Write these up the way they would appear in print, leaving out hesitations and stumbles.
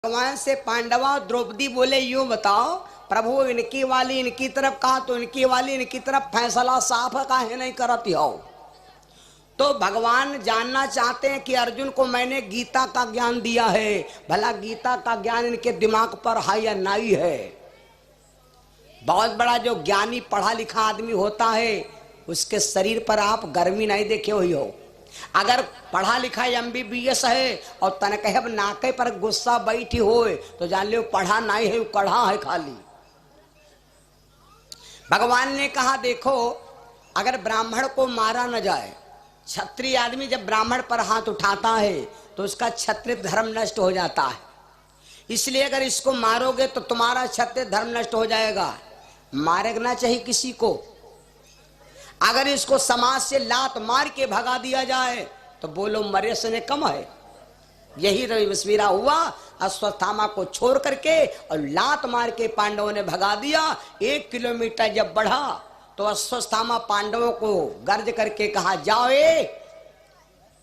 भगवान से पांडवा द्रौपदी बोले यूं बताओ प्रभु इनकी वाली इनकी तरफ कहा तो इनकी वाली इनकी तरफ फैसला साफ है काहे नहीं करती हो। तो भगवान जानना चाहते हैं कि अर्जुन को मैंने गीता का ज्ञान दिया है, भला गीता का ज्ञान इनके दिमाग पर है या नहीं है। बहुत बड़ा जो ज्ञानी पढ़ा लिखा आदमी होता है उसके शरीर पर आप गर्मी नहीं देखे हुई हो। अगर पढ़ा लिखा MBBS है और तनकहब नाके पर गुस्सा बैठी हो तो जान लो पढ़ा नहीं है, कढ़ा है खाली। भगवान ने कहा देखो अगर ब्राह्मण को मारा न जाए, क्षत्रिय आदमी जब ब्राह्मण पर हाथ उठाता है तो उसका क्षत्रिय धर्म नष्ट हो जाता है। इसलिए अगर इसको मारोगे तो तुम्हारा क्षत्रिय धर्म नष्ट हो जाएगा। मारना चाहिए किसी को। अगर इसको समाज से लात मार के भगा दिया जाए तो बोलो मरे से ने कम है। यही रविस्वीरा हुआ, अश्वत्थामा को छोड़ करके और लात मार के पांडवों ने भगा दिया। 1 किलोमीटर जब बढ़ा तो अश्वत्थामा पांडवों को गर्ज करके कहा जाओ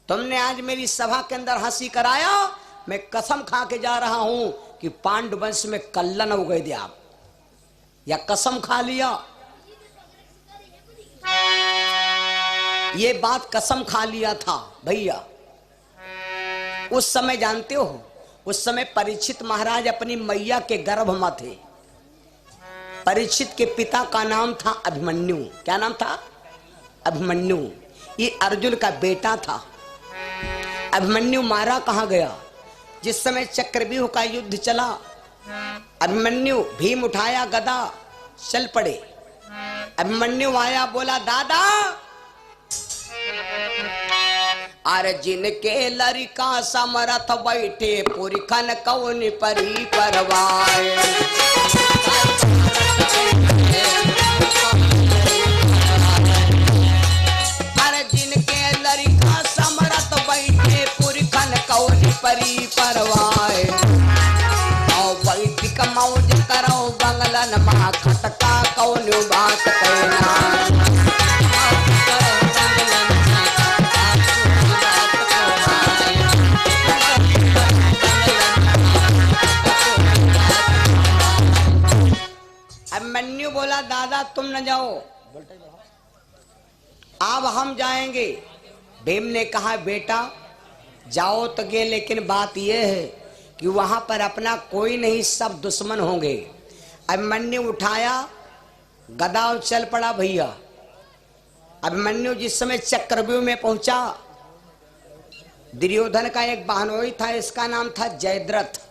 तुमने आज मेरी सभा के अंदर हंसी कराया, मैं कसम खा के जा रहा हूं कि पांडव वंश में कल्लन हो गए थे आप, या कसम खा लिया। ये बात कसम खा लिया था भैया। उस समय जानते हो, उस समय परीक्षित महाराज अपनी मैया के गर्भ में थे। परीक्षित के पिता का नाम था अभिमन्यु। क्या नाम था? अभिमन्यु। ये अर्जुन का बेटा था। अभिमन्यु मारा कहाँ गया? जिस समय चक्रव्यूह का युद्ध चला, अभिमन्यु भीम उठाया गदा, चल पड़े। अभिमन्यु आया, बोला दादा अर्जुन के लड़का समरथ बैठे पुरखन कौन परी परवाए। अर्जुन के लड़का समरथ बैठे पुरखन कौन परी परवाए। और बैठिक मौज करो बंगलन माँ खटका कौन बात कहना। अभिमन्यु बोला दादा तुम न जाओ, अब हम जाएंगे। भीम ने कहा बेटा जाओ तो गे, लेकिन बात यह है कि वहां पर अपना कोई नहीं, सब दुश्मन होंगे। अभिमन्यु उठाया गदा और चल पड़ा भैया। अभिमन्यु जिस समय चक्रव्यूह में पहुंचा, दुर्योधन का एक बहनोई था, इसका नाम था जयद्रथ।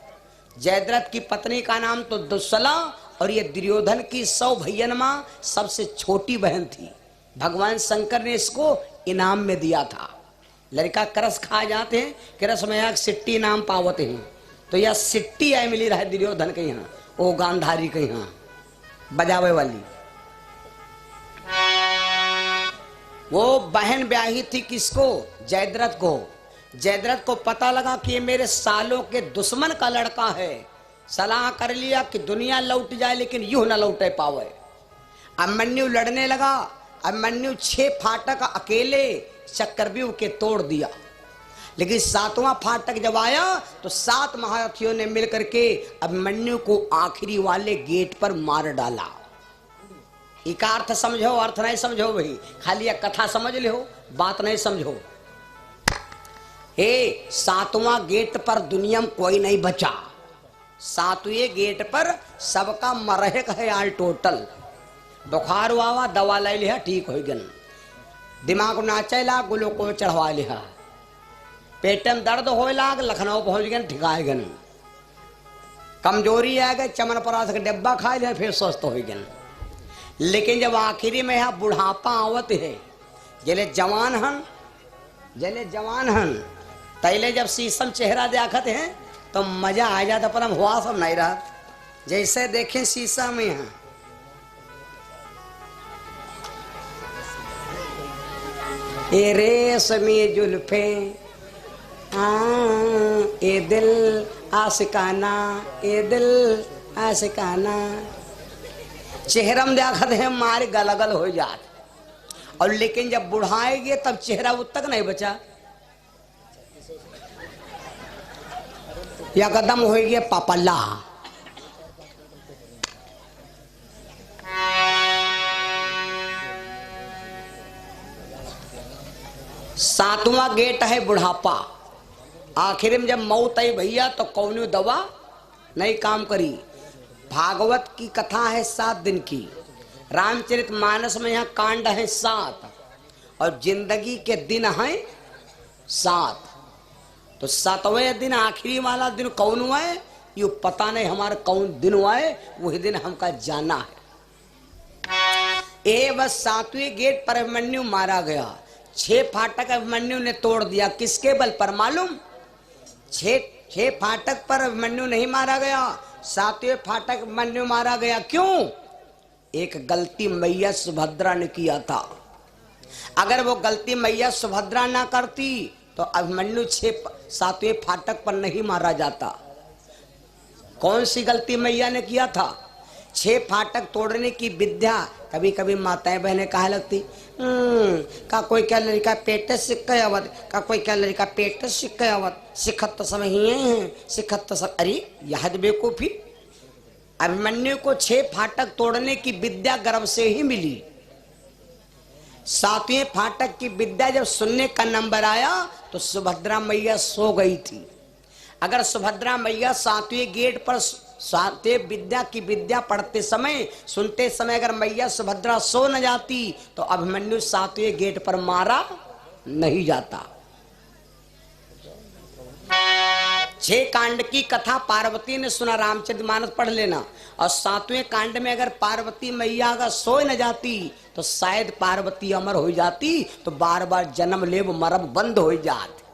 जयद्रथ की पत्नी का नाम तो दुस्सला, और ये दुर्योधन की 100 भैयन माँ सबसे छोटी बहन थी। भगवान शंकर ने इसको इनाम में दिया था। लड़का करस खा जाते हैं, करस में एक सिट्टी नाम पावत है, तो यह सिट्टी आई मिली रहा दुर्योधन के यहाँ, वो गांधारी के यहाँ बजावे वाली। वो बहन ब्याही थी किसको? जयद्रथ को। जयद्रथ को पता लगा कि ये मेरे सालों के दुश्मन का लड़का है। सलाह कर लिया कि दुनिया लौट जाए लेकिन यूं न लौटे पावे। अभिमन्यु लड़ने लगा। अभिमन्यु 6 फाटक अकेले चक्रव्यूह के तोड़ दिया, लेकिन 7वां फाटक जब आया तो 7 महारथियों ने मिलकर के अभिमन्यु को आखिरी वाले गेट पर मार डाला। एक अर्थ समझो, अर्थ नहीं समझो भाई, खाली एक कथा समझ लो, बात नहीं समझो। 7वां गेट पर दुनिया में कोई नहीं बचा। 7वें गेट पर सबका मरहक है आल टोटल। बुखार हुआ दवा ले लिया ठीक हो गन, दिमाग नाचे लाग गुलो को चढ़वा लिया, पेट में दर्द हो लाग लखनऊ पहुंच गए ठिकाए गन, कमजोरी आ गए चमन परास का डिब्बा खा लिया फिर स्वस्थ हो गए। लेकिन जब आखिरी में यहाँ बुढ़ापा आवत है, जले जवान हन तैले जब शीशम चेहरा देखते हैं तो मजा आ जाता, पर हम हुआ सब नहीं रहा। जैसे देखें शीशा में यहाँ ए रेशमी जुल्फे ए दिल आशिकाना, ए दिल आशिकाना, चेहरा में देखते हैं मारे गलगल हो जाते। और लेकिन जब बुढ़ाएंगे तब चेहरा वो तक नहीं बचा। एकदम हो गया पापल्ला। सातवां गेट है बुढ़ापा। आखिर में जब मौत आई भैया तो कौन दवा नहीं काम करी। भागवत की कथा है 7 दिन की, रामचरितमानस में यहाँ कांड है 7 और जिंदगी के दिन हैं 7। तो 7वें दिन आखिरी वाला दिन कौन हुआ है ये पता नहीं, हमारा कौन दिन हुआ है वही दिन हमका जाना है। ए बस 7वें गेट पर अभिमन्यु मारा गया। 6 फाटक अभिमन्यु ने तोड़ दिया। किसके बल पर मालूम? 6 फाटक पर अभिमन्यु नहीं मारा गया, 7वें फाटक अभिमन्यु मारा गया। क्यों? एक गलती मैया सुभद्रा ने किया था। अगर वो गलती मैया सुभद्रा ना करती तो अभिमन्यु 7वें फाटक पर नहीं मारा जाता। कौन सी गलती मैया ने किया था? 6 फाटक तोड़ने की विद्या कभी कभी माताएं बहनें कहा लगती का कोई क्या लड़का पेट सिक्का आवत, का कोई क्या लड़का पेट सिक्का आवत, सिखत तो समय ही है, सिखत तो सब। अरे यह बेवकूफी। अभिमन्यु को 6 फाटक तोड़ने की विद्या गर्भ से ही मिली। 7वें फाटक की विद्या जब सुनने का नंबर आया तो सुभद्रा मैया सो गई थी। अगर सुभद्रा मैया 7वें गेट पर 7वें विद्या की विद्या पढ़ते समय सुनते समय अगर मैया सुभद्रा सो न जाती तो अभिमन्यु 7वें गेट पर मारा नहीं जाता। 6 कांड की कथा पार्वती ने सुना, रामचरितमानस पढ़ लेना। और 7वें कांड में अगर पार्वती मैया अगर सो न जाती तो शायद पार्वती अमर हो जाती, तो बार बार जन्म लेब मरब बंद हो जाती।